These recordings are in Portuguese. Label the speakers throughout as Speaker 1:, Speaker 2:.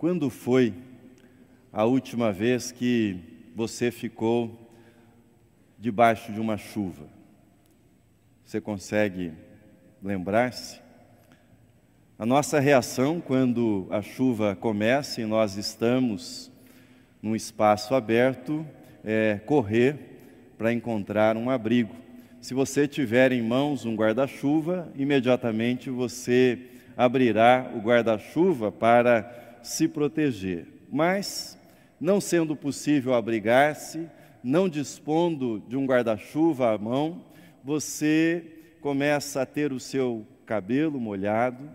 Speaker 1: Quando foi a última vez que você ficou debaixo de uma chuva? Você consegue lembrar-se? A nossa reação quando a chuva começa e nós estamos num espaço aberto é correr para encontrar um abrigo. Se você tiver em mãos um guarda-chuva, imediatamente você abrirá o guarda-chuva para se proteger. Mas, não sendo possível abrigar-se, não dispondo de um guarda-chuva à mão, você começa a ter o seu cabelo molhado,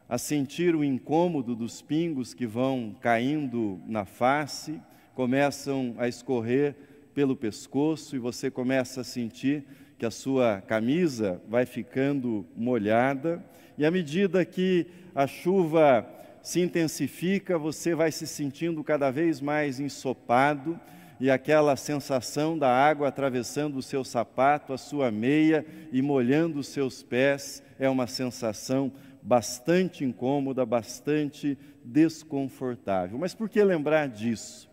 Speaker 1: a sentir o incômodo dos pingos que vão caindo na face, começam a escorrer pelo pescoço e você começa a sentir que a sua camisa vai ficando molhada, e à medida que a chuva se intensifica, você vai se sentindo cada vez mais ensopado, e aquela sensação da água atravessando o seu sapato, a sua meia e molhando os seus pés, é uma sensação bastante incômoda, bastante desconfortável. Mas por que lembrar disso?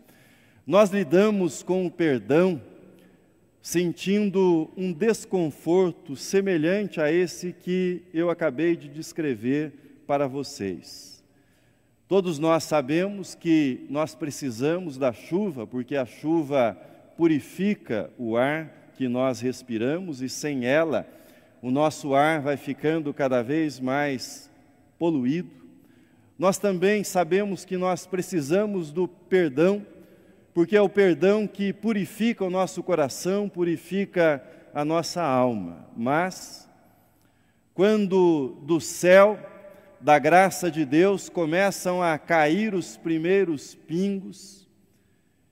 Speaker 1: Nós lidamos com o perdão sentindo um desconforto semelhante a esse que eu acabei de descrever para vocês. Todos nós sabemos que nós precisamos da chuva, porque a chuva purifica o ar que nós respiramos e sem ela o nosso ar vai ficando cada vez mais poluído. Nós também sabemos que nós precisamos do perdão, porque é o perdão que purifica o nosso coração, purifica a nossa alma. Mas, quando do céu, da graça de Deus, começam a cair os primeiros pingos,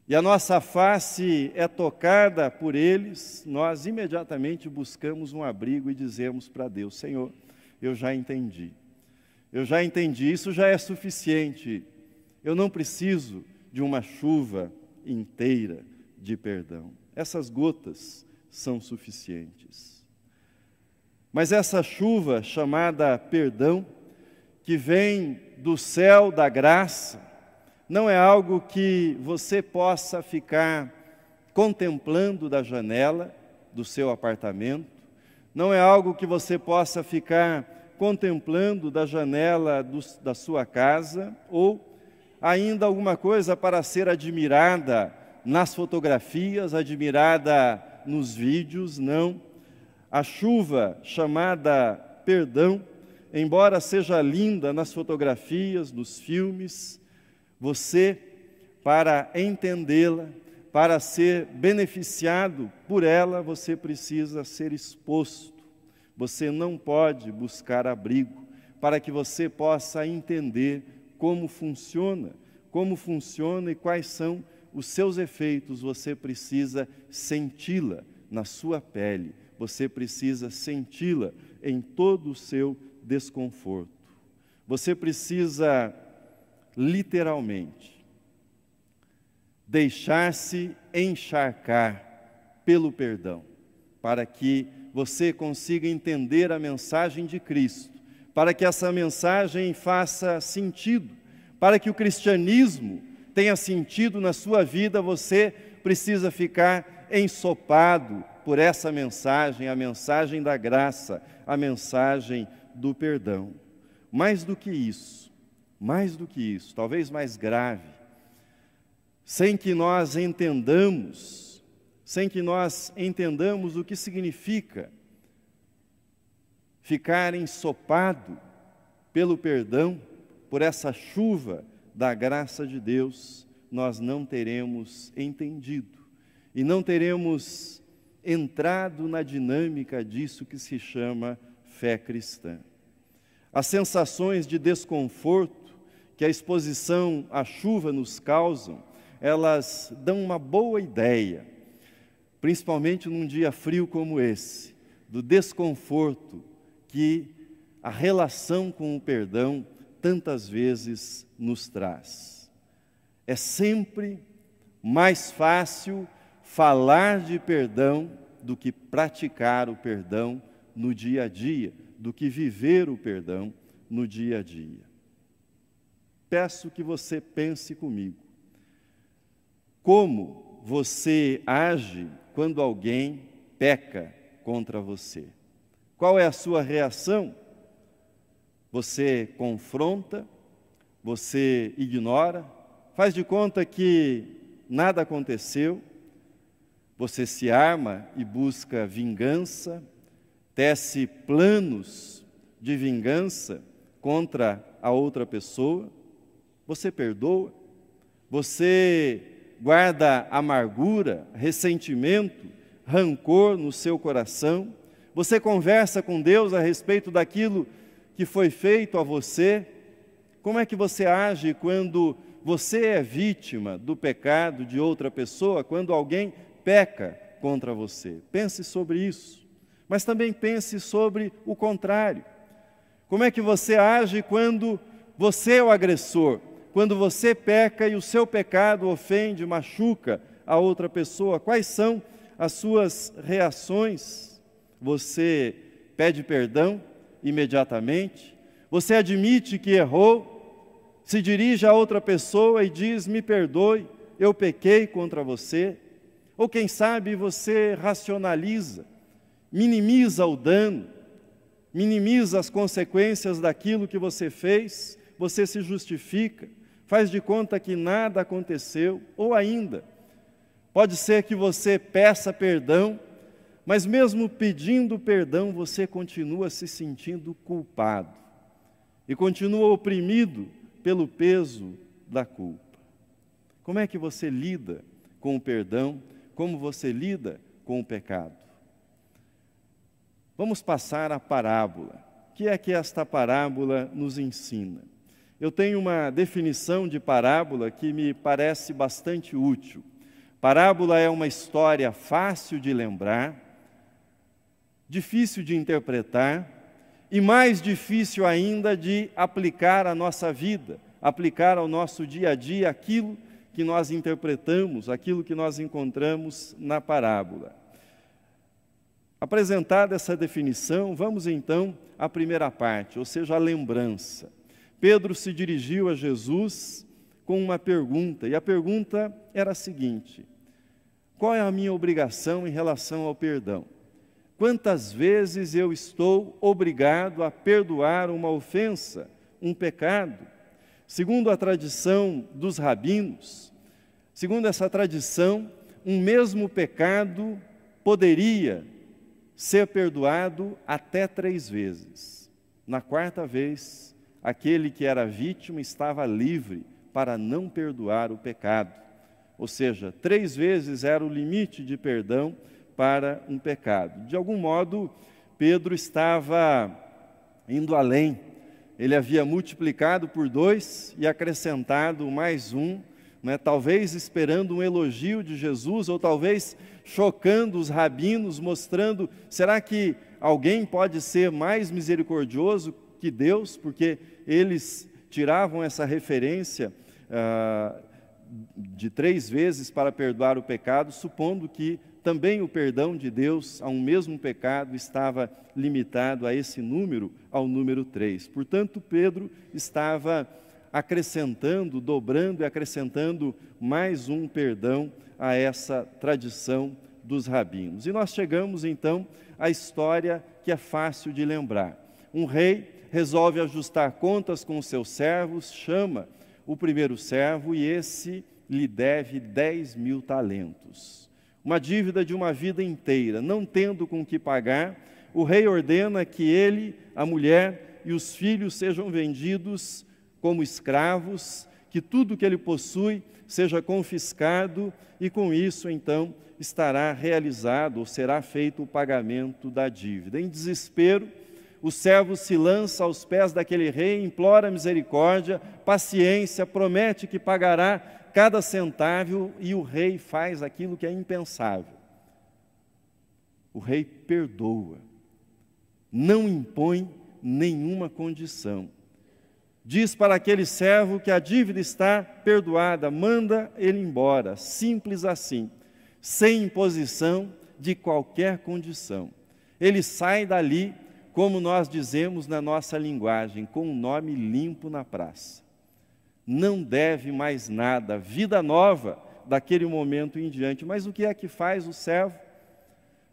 Speaker 1: e a nossa face é tocada por eles, nós imediatamente buscamos um abrigo e dizemos para Deus: Senhor, eu já entendi, isso já é suficiente, eu não preciso de uma chuva inteira de perdão. Essas gotas são suficientes. Mas essa chuva chamada perdão, que vem do céu da graça, não é algo que você possa ficar contemplando da janela do seu apartamento, não é algo que você possa ficar contemplando da janela da sua casa, ou ainda alguma coisa para ser admirada nas fotografias, admirada nos vídeos. Não. A chuva chamada perdão, embora seja linda nas fotografias, nos filmes, você, para entendê-la, para ser beneficiado por ela, você precisa ser exposto. Você não pode buscar abrigo, para que você possa entender como funciona e quais são os seus efeitos. Você precisa senti-la na sua pele, você precisa senti-la em todo o seu desconforto. Você precisa, literalmente, deixar-se encharcar pelo perdão, para que você consiga entender a mensagem de Cristo, para que essa mensagem faça sentido, para que o cristianismo tenha sentido na sua vida. Você precisa ficar ensopado por essa mensagem, a mensagem da graça, a mensagem do perdão. Mais do que isso, talvez mais grave, sem que nós entendamos o que significa ficar ensopado pelo perdão, por essa chuva da graça de Deus, nós não teremos entendido e não teremos entrado na dinâmica disso que se chama fé cristã. As sensações de desconforto que a exposição à chuva nos causam, elas dão uma boa ideia, principalmente num dia frio como esse, do desconforto que a relação com o perdão tantas vezes nos traz. É sempre mais fácil falar de perdão do que praticar o perdão no dia a dia, do que viver o perdão no dia a dia. peço que você pense comigo. Como você age quando alguém peca contra você? Qual é a sua reação? Você confronta? Você ignora? Faz de conta que nada aconteceu? Você se arma e busca vingança? Tece planos de vingança contra a outra pessoa? Você perdoa? Você guarda amargura, ressentimento, rancor no seu coração? Você conversa com Deus a respeito daquilo que foi feito a você? Como é que você age quando você é vítima do pecado de outra pessoa, quando alguém peca contra você? Pense sobre isso, mas também pense sobre o contrário. Como é que você age quando você é o agressor, quando você peca e o seu pecado ofende, machuca a outra pessoa? Quais são as suas reações? Você pede perdão imediatamente? Você admite que errou? Se dirige a outra pessoa e diz: me perdoe, eu pequei contra você? Ou quem sabe você racionaliza, minimiza o dano, minimiza as consequências daquilo que você fez, você se justifica, faz de conta que nada aconteceu? Ou ainda, pode ser que você peça perdão, mas mesmo pedindo perdão, você continua se sentindo culpado e continua oprimido pelo peso da culpa. Como é que você lida com o perdão? Como você lida com o pecado? Vamos passar à parábola. O que é que esta parábola nos ensina? Eu tenho uma definição de parábola que me parece bastante útil. Parábola é uma história fácil de lembrar, difícil de interpretar e mais difícil ainda de aplicar à nossa vida, aplicar ao nosso dia a dia aquilo que nós interpretamos, aquilo que nós encontramos na parábola. Apresentada essa definição, vamos então à primeira parte, ou seja, a lembrança. Pedro se dirigiu a Jesus com uma pergunta, e a pergunta era a seguinte: qual é a minha obrigação em relação ao perdão? Quantas vezes eu estou obrigado a perdoar uma ofensa, um pecado? Segundo a tradição dos rabinos, segundo essa tradição, um mesmo pecado poderia ser perdoado até 3 vezes. Na 4ª vez, aquele que era vítima estava livre para não perdoar o pecado. Ou seja, 3 vezes era o limite de perdão para um pecado. De algum modo, Pedro estava indo além. Ele havia multiplicado por 2 e acrescentado mais 1, talvez esperando um elogio de Jesus, ou talvez chocando os rabinos, mostrando: será que alguém pode ser mais misericordioso que Deus? Porque eles tiravam essa referência de 3 vezes para perdoar o pecado, supondo que também o perdão de Deus a um mesmo pecado estava limitado a esse número, ao número 3. Portanto, Pedro estava acrescentando, dobrando e acrescentando mais um perdão a essa tradição dos rabinos. E nós chegamos então à história que é fácil de lembrar. Um rei resolve ajustar contas com os seus servos, chama o primeiro servo e esse lhe deve 10.000 talentos. Uma dívida de uma vida inteira. Não tendo com que pagar, o rei ordena que ele, a mulher e os filhos sejam vendidos como escravos, que tudo que ele possui seja confiscado e com isso então estará realizado ou será feito o pagamento da dívida. Em desespero, o servo se lança aos pés daquele rei, implora misericórdia, paciência, promete que pagará cada centavo e o rei faz aquilo que é impensável. O rei perdoa, não impõe nenhuma condição. Diz para aquele servo que a dívida está perdoada, manda ele embora, simples assim, sem imposição de qualquer condição. Ele sai dali, como nós dizemos na nossa linguagem, com o nome limpo na praça. não deve mais nada, vida nova daquele momento em diante. Mas o que é que faz o servo?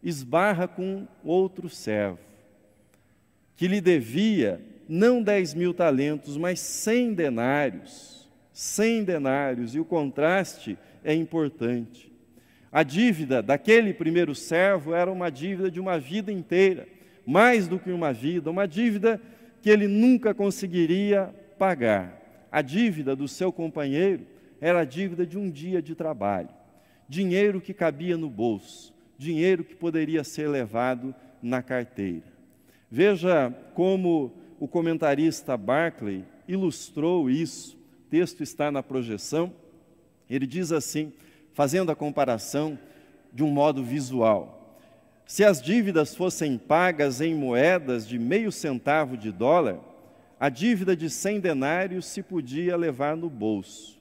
Speaker 1: Esbarra com outro servo, que lhe devia não 10.000 talentos, mas 100 denários. 100 denários, e o contraste é importante. A dívida daquele primeiro servo era uma dívida de uma vida inteira, mais do que uma vida, uma dívida que ele nunca conseguiria pagar. A dívida do seu companheiro era a dívida de um dia de trabalho, dinheiro que cabia no bolso, dinheiro que poderia ser levado na carteira. Veja como o comentarista Barclay ilustrou isso. O texto está na projeção. Ele diz assim, fazendo a comparação de um modo visual: se as dívidas fossem pagas em moedas de meio centavo de dólar, a dívida de 100 denários se podia levar no bolso.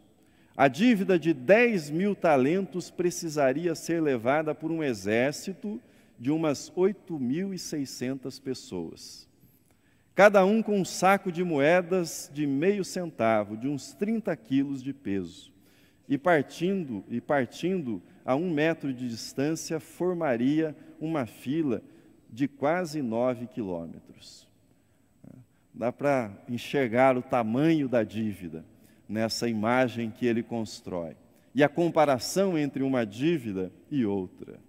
Speaker 1: A dívida de 10.000 talentos precisaria ser levada por um exército de umas 8.600 pessoas. Cada um com um saco de moedas de meio centavo, de uns 30 quilos de peso. E partindo a 1 metro de distância, formaria uma fila de quase 9 quilômetros. Dá para enxergar o tamanho da dívida nessa imagem que ele constrói. E a comparação entre uma dívida e outra.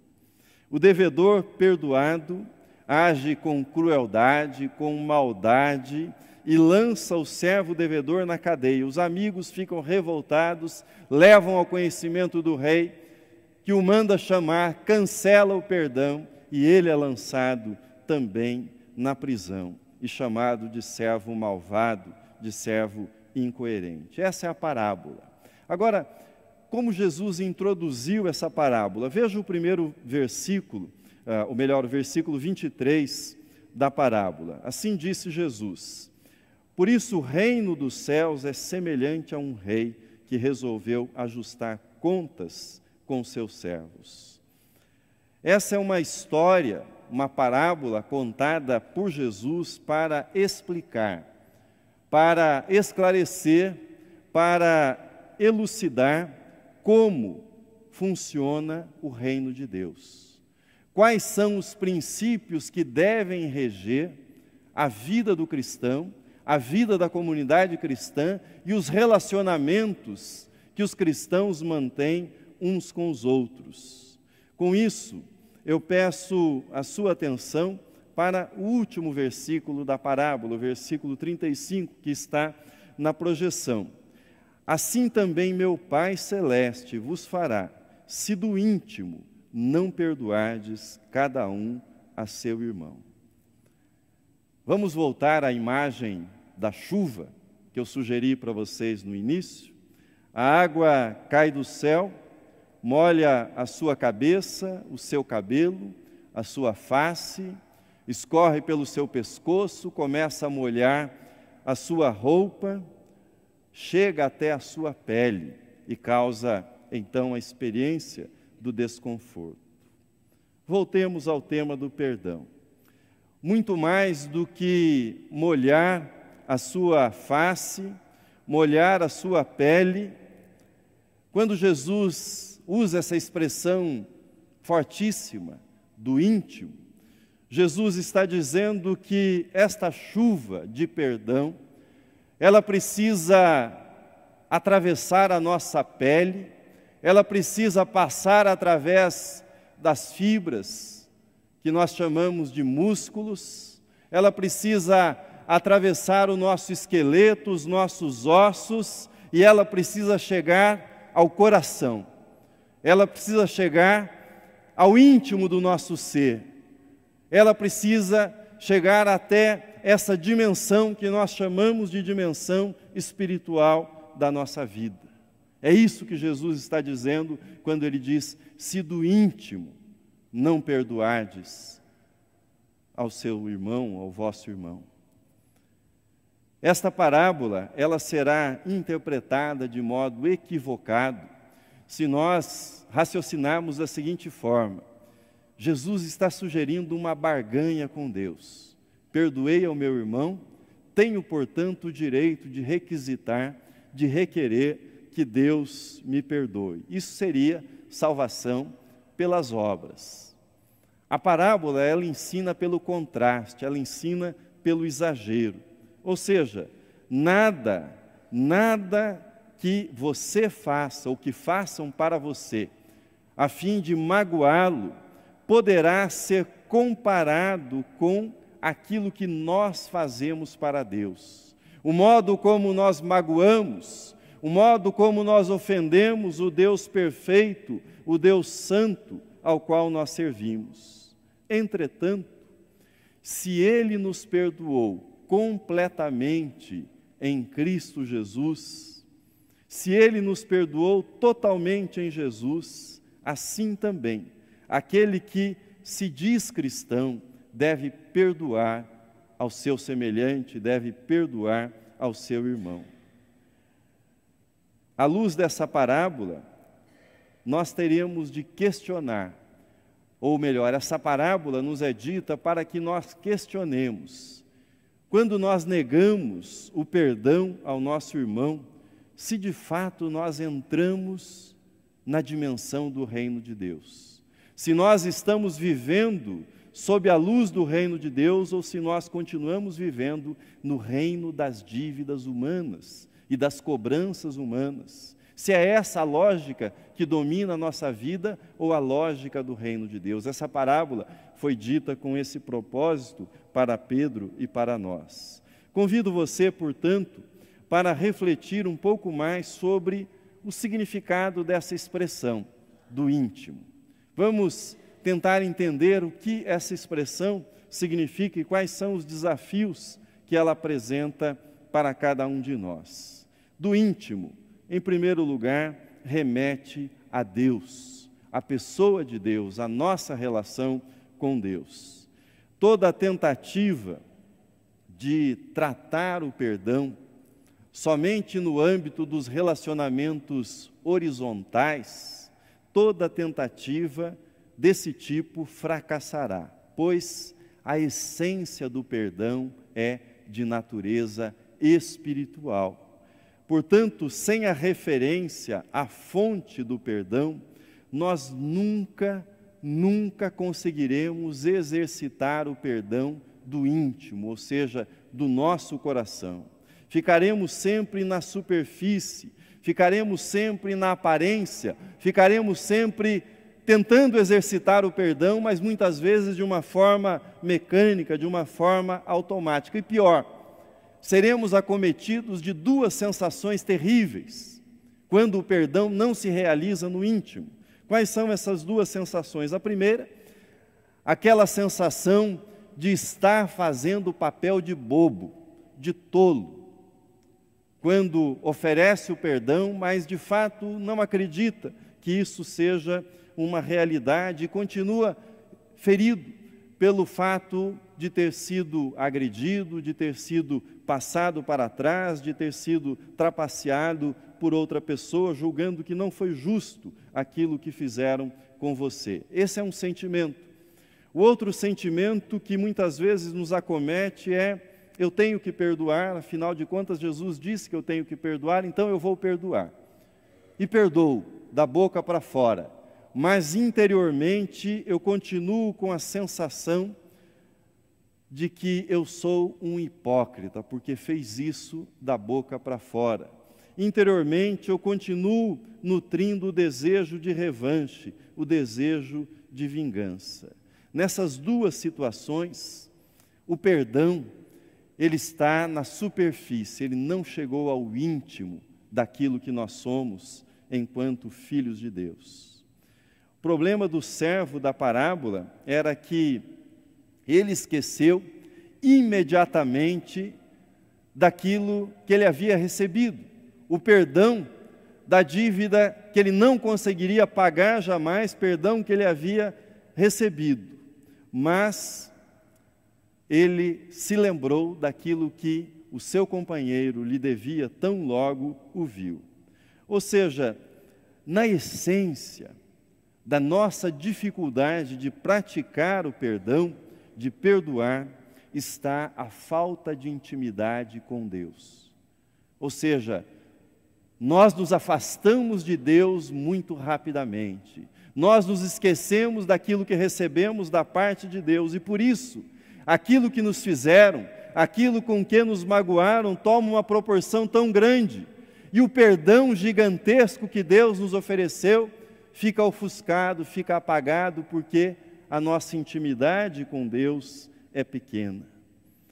Speaker 1: O devedor perdoado age com crueldade, com maldade, e lança o servo devedor na cadeia. Os amigos ficam revoltados, levam ao conhecimento do rei, que o manda chamar, cancela o perdão, e ele é lançado também na prisão, e chamado de servo malvado, de servo incoerente. Essa é a parábola. Agora, como Jesus introduziu essa parábola? Veja o primeiro versículo, o versículo 23 da parábola. Assim disse Jesus: por isso o reino dos céus é semelhante a um rei que resolveu ajustar contas com seus servos. Essa é uma história, uma parábola contada por Jesus para explicar, para esclarecer, para elucidar como funciona o reino de Deus. Quais são os princípios que devem reger a vida do cristão, a vida da comunidade cristã e os relacionamentos que os cristãos mantêm uns com os outros. Com isso, eu peço a sua atenção para o último versículo da parábola, o versículo 35, que está na projeção. Assim também meu Pai Celeste vos fará, se do íntimo não perdoardes cada um a seu irmão. Vamos voltar à imagem da chuva que eu sugeri para vocês no início. A água cai do céu, molha a sua cabeça, o seu cabelo, a sua face, escorre pelo seu pescoço, começa a molhar a sua roupa, chega até a sua pele e causa, então, a experiência do desconforto. Voltemos ao tema do perdão. Muito mais do que molhar a sua face, molhar a sua pele, quando Jesus usa essa expressão fortíssima do íntimo, Jesus está dizendo que esta chuva de perdão, ela precisa atravessar a nossa pele, ela precisa passar através das fibras, que nós chamamos de músculos, ela precisa atravessar o nosso esqueleto, os nossos ossos, e ela precisa chegar ao coração, ela precisa chegar ao íntimo do nosso ser, ela precisa chegar até essa dimensão que nós chamamos de dimensão espiritual da nossa vida. É isso que Jesus está dizendo quando ele diz: se do íntimo não perdoardes ao seu irmão, ao vosso irmão. Esta parábola, ela será interpretada de modo equivocado se nós raciocinarmos da seguinte forma: Jesus está sugerindo uma barganha com Deus. Perdoei ao meu irmão, tenho, portanto, o direito de requisitar de requerer que Deus me perdoe. Isso seria salvação pelas obras. A parábola, ela ensina pelo contraste, ela ensina pelo exagero. Ou seja, nada que você faça ou que façam para você, a fim de magoá-lo, poderá ser comparado com aquilo que nós fazemos para Deus. O modo como nós magoamos, o modo como nós ofendemos o Deus perfeito, o Deus santo ao qual nós servimos. Entretanto, se Ele nos perdoou completamente em Cristo Jesus, se Ele nos perdoou totalmente em Jesus, assim também, aquele que se diz cristão deve perdoar ao seu semelhante, deve perdoar ao seu irmão. À luz dessa parábola, nós teríamos de questionar, ou melhor, essa parábola nos é dita para que nós questionemos. Quando nós negamos o perdão ao nosso irmão, se de fato nós entramos na dimensão do reino de Deus. Se nós estamos vivendo sob a luz do reino de Deus, ou se nós continuamos vivendo no reino das dívidas humanas e das cobranças humanas. Se é essa a lógica que domina a nossa vida ou a lógica do reino de Deus. Essa parábola foi dita com esse propósito para Pedro e para nós. Convido você, portanto, para refletir um pouco mais sobre o significado dessa expressão, do íntimo. Vamos tentar entender o que essa expressão significa e quais são os desafios que ela apresenta para cada um de nós. Do íntimo, em primeiro lugar, remete a Deus, a pessoa de Deus, a nossa relação com Deus. Toda tentativa de tratar o perdão somente no âmbito dos relacionamentos horizontais, toda tentativa desse tipo fracassará, pois a essência do perdão é de natureza espiritual. Portanto, sem a referência à fonte do perdão, nós nunca conseguiremos exercitar o perdão do íntimo, ou seja, do nosso coração. Ficaremos sempre na superfície, ficaremos sempre na aparência, ficaremos sempre tentando exercitar o perdão, mas muitas vezes de uma forma mecânica, de uma forma automática. E pior, seremos acometidos de duas sensações terríveis, quando o perdão não se realiza no íntimo. Quais são essas duas sensações? A primeira, aquela sensação de estar fazendo o papel de bobo, de tolo, quando oferece o perdão, mas de fato não acredita que isso seja uma realidade e continua ferido pelo fato de ter sido agredido, de ter sido passado para trás, de ter sido trapaceado por outra pessoa, julgando que não foi justo aquilo que fizeram com você. Esse é um sentimento. O outro sentimento que muitas vezes nos acomete é: eu tenho que perdoar, afinal de contas Jesus disse que eu tenho que perdoar, então eu vou perdoar. E perdoo, da boca para fora. Mas interiormente eu continuo com a sensação de que eu sou um hipócrita, porque fez isso da boca para fora. Interiormente eu continuo nutrindo o desejo de revanche, o desejo de vingança. Nessas duas situações, o perdão, ele está na superfície, ele não chegou ao íntimo daquilo que nós somos enquanto filhos de Deus. O problema do servo da parábola era que ele esqueceu imediatamente daquilo que ele havia recebido, o perdão da dívida que ele não conseguiria pagar jamais, perdão que ele havia recebido, mas ele se lembrou daquilo que o seu companheiro lhe devia tão logo o viu. Ou seja, na essência da nossa dificuldade de praticar o perdão, de perdoar, está a falta de intimidade com Deus. Ou seja, nós nos afastamos de Deus muito rapidamente. Nós nos esquecemos daquilo que recebemos da parte de Deus e por isso, aquilo que nos fizeram, aquilo com que nos magoaram, toma uma proporção tão grande. E o perdão gigantesco que Deus nos ofereceu fica ofuscado, fica apagado, porque a nossa intimidade com Deus é pequena.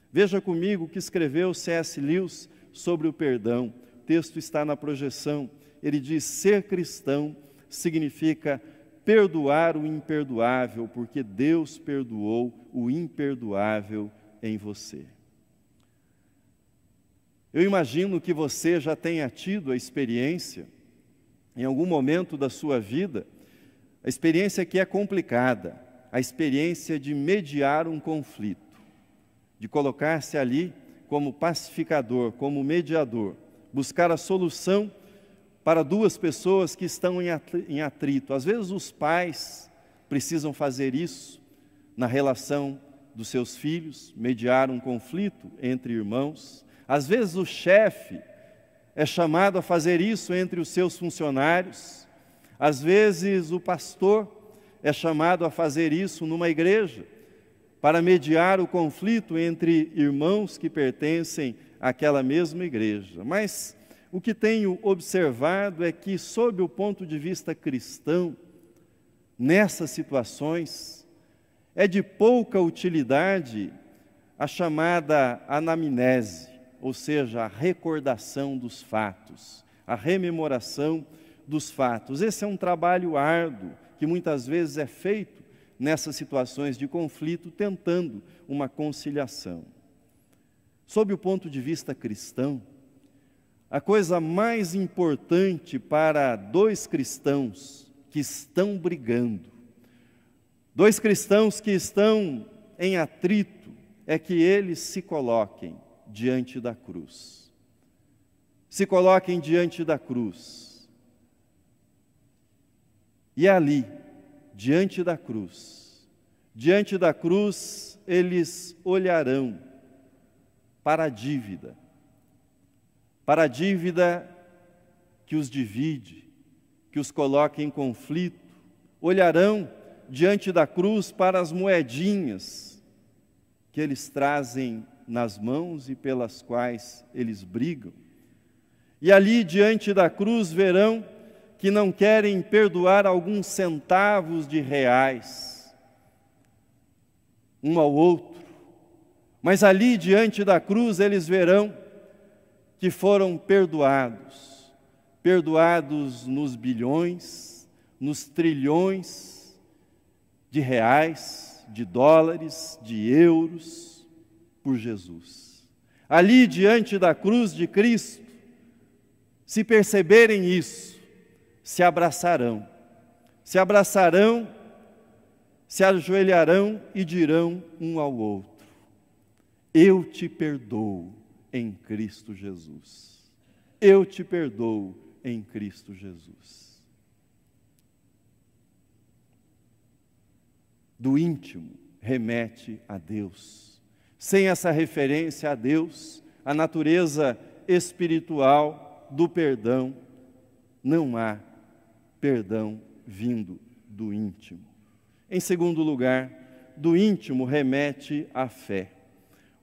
Speaker 1: Veja comigo o que escreveu C.S. Lewis sobre o perdão. O texto está na projeção. Ele diz: ser cristão significa perdoar o imperdoável, porque Deus perdoou o imperdoável em você. Eu imagino que você já tenha tido a experiência, em algum momento da sua vida, a experiência que é complicada, a experiência de mediar um conflito, de colocar-se ali como pacificador, como mediador, buscar a solução para duas pessoas que estão em atrito. Às vezes os pais precisam fazer isso na relação dos seus filhos, mediar um conflito entre irmãos. Às vezes o chefe é chamado a fazer isso entre os seus funcionários. Às vezes o pastor é chamado a fazer isso numa igreja, para mediar o conflito entre irmãos que pertencem àquela mesma igreja. Mas o que tenho observado é que, sob o ponto de vista cristão, nessas situações, é de pouca utilidade a chamada anamnese, ou seja, a recordação dos fatos, a rememoração dos fatos. Esse é um trabalho árduo, que muitas vezes é feito nessas situações de conflito, tentando uma conciliação. Sob o ponto de vista cristão, a coisa mais importante para dois cristãos que estão brigando, dois cristãos que estão em atrito, é que eles se coloquem diante da cruz. Se coloquem diante da cruz. E ali, diante da cruz, eles olharão para a dívida que os divide, que os coloca em conflito. Olharão diante da cruz para as moedinhas que eles trazem nas mãos e pelas quais eles brigam. E ali diante da cruz verão que não querem perdoar alguns centavos de reais um ao outro, mas ali diante da cruz eles verão que foram perdoados nos bilhões, nos trilhões de reais, de dólares, de euros, por Jesus. Ali diante da cruz de Cristo, se perceberem isso, se abraçarão, se ajoelharão e dirão um ao outro: eu te perdoo em Cristo Jesus. Eu te perdoo em Cristo Jesus. Do íntimo remete a Deus. Sem essa referência a Deus, a natureza espiritual do perdão, não há perdão vindo do íntimo. Em segundo lugar, do íntimo remete à fé.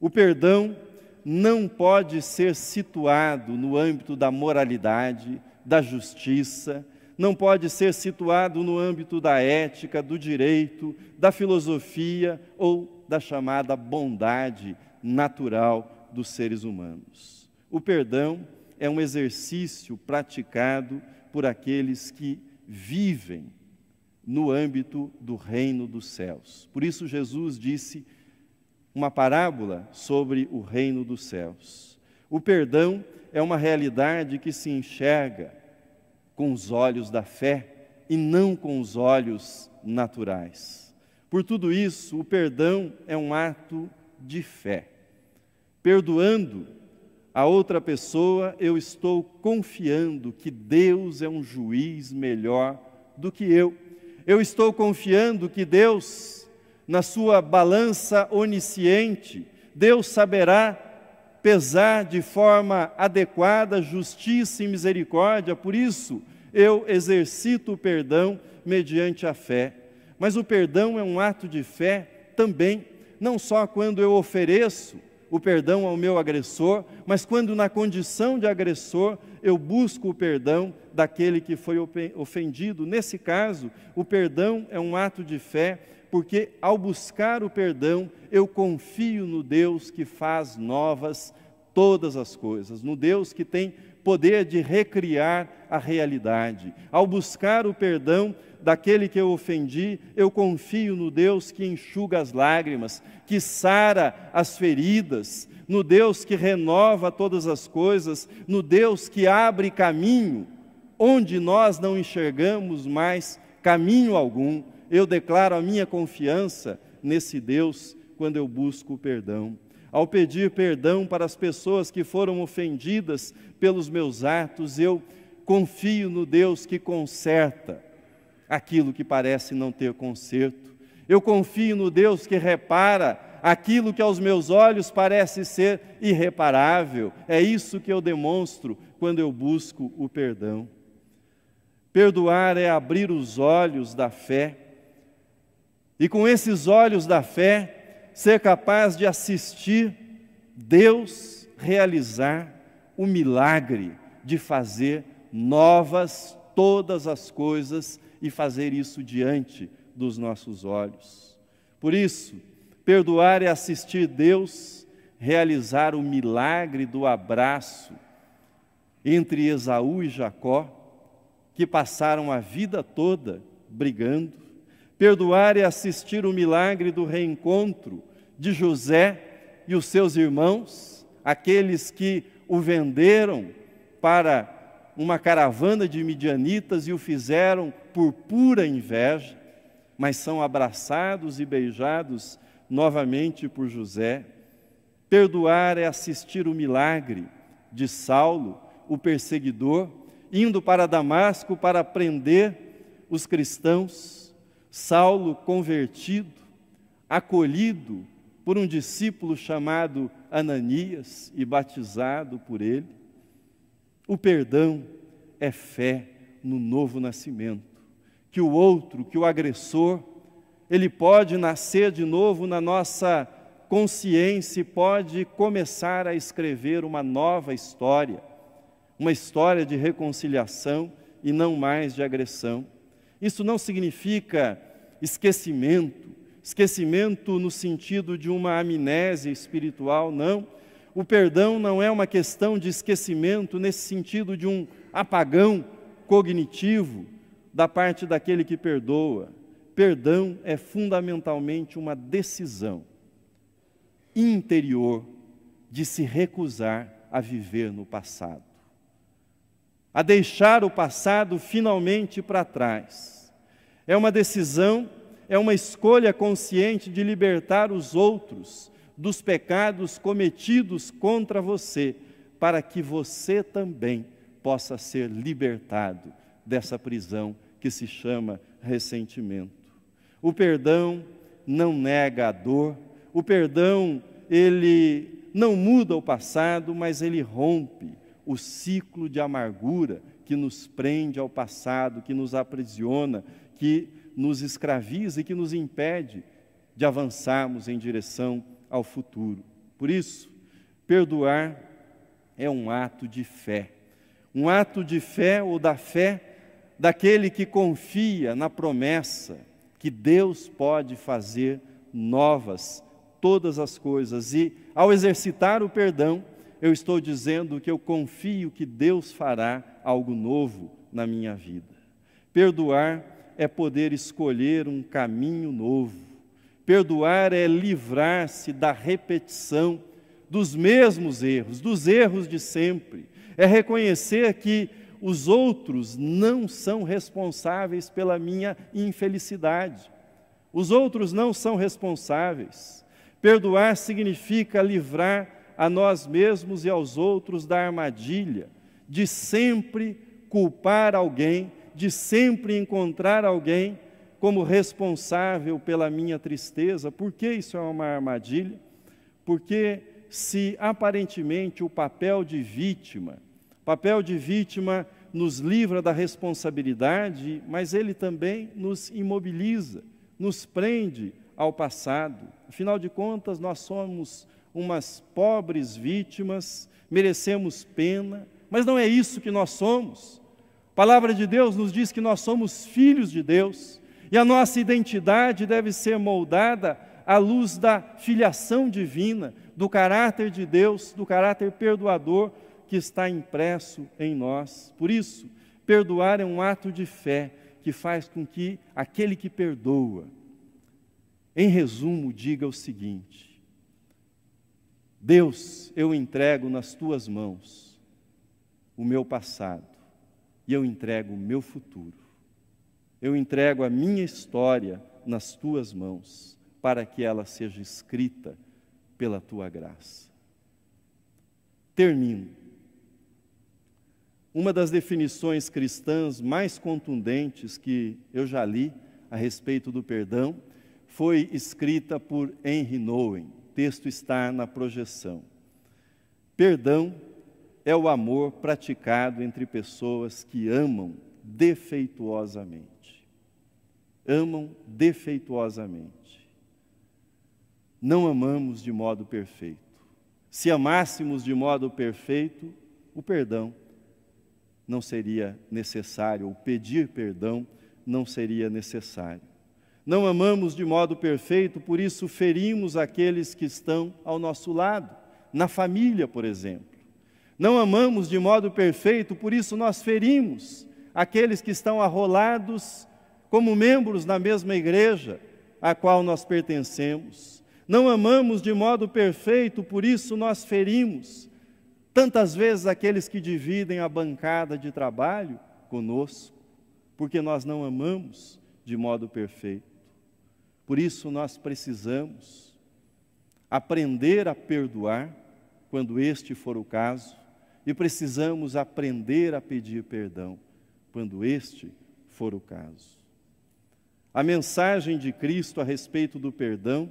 Speaker 1: O perdão não pode ser situado no âmbito da moralidade, da justiça, não pode ser situado no âmbito da ética, do direito, da filosofia ou da chamada bondade natural dos seres humanos. O perdão é um exercício praticado por aqueles que vivem no âmbito do reino dos céus. Por isso Jesus disse uma parábola sobre o reino dos céus. O perdão é uma realidade que se enxerga com os olhos da fé e não com os olhos naturais. Por tudo isso, o perdão é um ato de fé. Perdoando a outra pessoa, eu estou confiando que Deus é um juiz melhor do que eu. Eu estou confiando que Deus, na sua balança onisciente, Deus saberá pesar de forma adequada justiça e misericórdia, por isso eu exercito o perdão mediante a fé. Mas o perdão é um ato de fé também, não só quando eu ofereço o perdão ao meu agressor, mas quando na condição de agressor eu busco o perdão daquele que foi ofendido. Nesse caso, o perdão é um ato de fé, porque ao buscar o perdão, eu confio no Deus que faz novas todas as coisas, no Deus que tem poder de recriar a realidade. Ao buscar o perdão daquele que eu ofendi, eu confio no Deus que enxuga as lágrimas, que sara as feridas, no Deus que renova todas as coisas, no Deus que abre caminho onde nós não enxergamos mais caminho algum. Eu declaro a minha confiança nesse Deus quando eu busco o perdão. Ao pedir perdão para as pessoas que foram ofendidas pelos meus atos, eu confio no Deus que conserta aquilo que parece não ter conserto. Eu confio no Deus que repara aquilo que aos meus olhos parece ser irreparável. É isso que eu demonstro quando eu busco o perdão. Perdoar é abrir os olhos da fé, e com esses olhos da fé, ser capaz de assistir Deus realizar o milagre de fazer novas todas as coisas e fazer isso diante dos nossos olhos. Por isso, perdoar é assistir Deus realizar o milagre do abraço entre Esaú e Jacó, que passaram a vida toda brigando. Perdoar é assistir o milagre do reencontro de José e os seus irmãos, aqueles que o venderam para uma caravana de midianitas e o fizeram por pura inveja, mas são abraçados e beijados novamente por José. Perdoar é assistir o milagre de Saulo, o perseguidor, indo para Damasco para prender os cristãos. Saulo convertido, acolhido por um discípulo chamado Ananias e batizado por ele. O perdão é fé no novo nascimento, que o outro, que o agressor, ele pode nascer de novo na nossa consciência e pode começar a escrever uma nova história, uma história de reconciliação e não mais de agressão. Isso não significa esquecimento no sentido de uma amnésia espiritual, não. O perdão não é uma questão de esquecimento nesse sentido de um apagão cognitivo da parte daquele que perdoa. Perdão é fundamentalmente uma decisão interior de se recusar a viver no passado, a deixar o passado finalmente para trás. É uma decisão, é uma escolha consciente de libertar os outros dos pecados cometidos contra você, para que você também possa ser libertado dessa prisão que se chama ressentimento. O perdão não nega a dor, o perdão, ele não muda o passado, mas ele rompe o ciclo de amargura que nos prende ao passado, que nos aprisiona, que nos escraviza e que nos impede de avançarmos em direção ao futuro. Por isso, perdoar é um ato de fé. Um ato de fé ou da fé daquele que confia na promessa que Deus pode fazer novas todas as coisas. E ao exercitar o perdão, eu estou dizendo que eu confio que Deus fará algo novo na minha vida. Perdoar é poder escolher um caminho novo. Perdoar é livrar-se da repetição dos mesmos erros, dos erros de sempre. É reconhecer que os outros não são responsáveis pela minha infelicidade. Os outros não são responsáveis. Perdoar significa livrar a nós mesmos e aos outros da armadilha de sempre culpar alguém, de sempre encontrar alguém como responsável pela minha tristeza. Por que isso é uma armadilha? Porque se aparentemente o papel de vítima nos livra da responsabilidade, mas ele também nos imobiliza, nos prende ao passado. Afinal de contas, nós somos umas pobres vítimas, merecemos pena, mas não é isso que nós somos. A palavra de Deus nos diz que nós somos filhos de Deus, e a nossa identidade deve ser moldada à luz da filiação divina, do caráter de Deus, do caráter perdoador que está impresso em nós. Por isso, perdoar é um ato de fé que faz com que aquele que perdoa, em resumo, diga o seguinte: Deus, eu entrego nas tuas mãos o meu passado e eu entrego o meu futuro. Eu entrego a minha história nas tuas mãos para que ela seja escrita pela tua graça. Termino. Uma das definições cristãs mais contundentes que eu já li a respeito do perdão foi escrita por Henry Nouwen. O texto está na projeção. Perdão é o amor praticado entre pessoas que amam defeituosamente. Amam defeituosamente. Não amamos de modo perfeito. Se amássemos de modo perfeito, o perdão não seria necessário, ou pedir perdão não seria necessário. Não amamos de modo perfeito, por isso ferimos aqueles que estão ao nosso lado, na família, por exemplo. Não amamos de modo perfeito, por isso nós ferimos aqueles que estão arrolados como membros na mesma igreja a qual nós pertencemos. Não amamos de modo perfeito, por isso nós ferimos tantas vezes aqueles que dividem a bancada de trabalho conosco, porque nós não amamos de modo perfeito. Por isso nós precisamos aprender a perdoar, quando este for o caso, e precisamos aprender a pedir perdão, quando este for o caso. A mensagem de Cristo a respeito do perdão,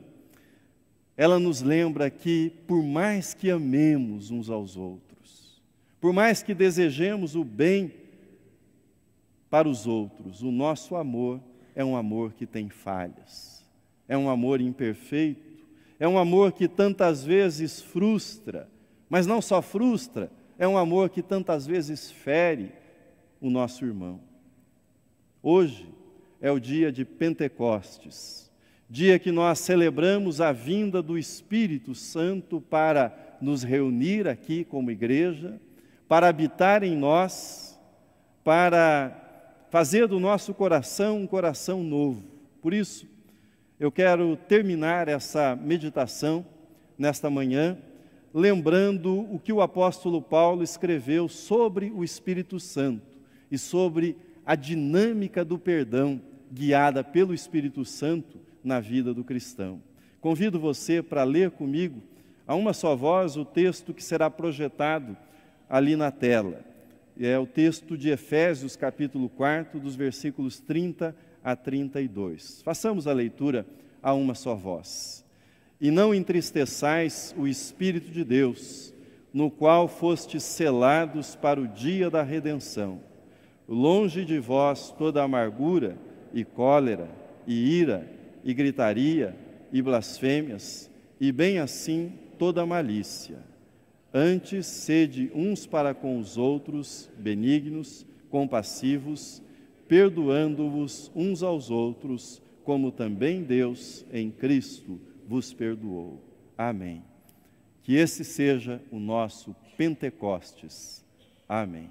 Speaker 1: ela nos lembra que, por mais que amemos uns aos outros, por mais que desejemos o bem para os outros, o nosso amor é um amor que tem falhas, é um amor imperfeito, é um amor que tantas vezes frustra, mas não só frustra, é um amor que tantas vezes fere o nosso irmão. Hoje é o dia de Pentecostes, dia que nós celebramos a vinda do Espírito Santo para nos reunir aqui como igreja, para habitar em nós, para fazer do nosso coração um coração novo. Por isso, eu quero terminar essa meditação nesta manhã, lembrando o que o apóstolo Paulo escreveu sobre o Espírito Santo e sobre a dinâmica do perdão guiada pelo Espírito Santo na vida do cristão. Convido você para ler comigo, a uma só voz, o texto que será projetado ali na tela. É o texto de Efésios, capítulo 4, dos versículos 30 a 32. Façamos a leitura a uma só voz. E não entristeçais o Espírito de Deus, no qual fostes selados para o dia da redenção. Longe de vós toda amargura e cólera e ira e gritaria e blasfêmias, e bem assim toda malícia. Antes, sede uns para com os outros benignos, compassivos, perdoando-vos uns aos outros, como também Deus em Cristo vos perdoou. Amém. Que esse seja o nosso Pentecostes. Amém.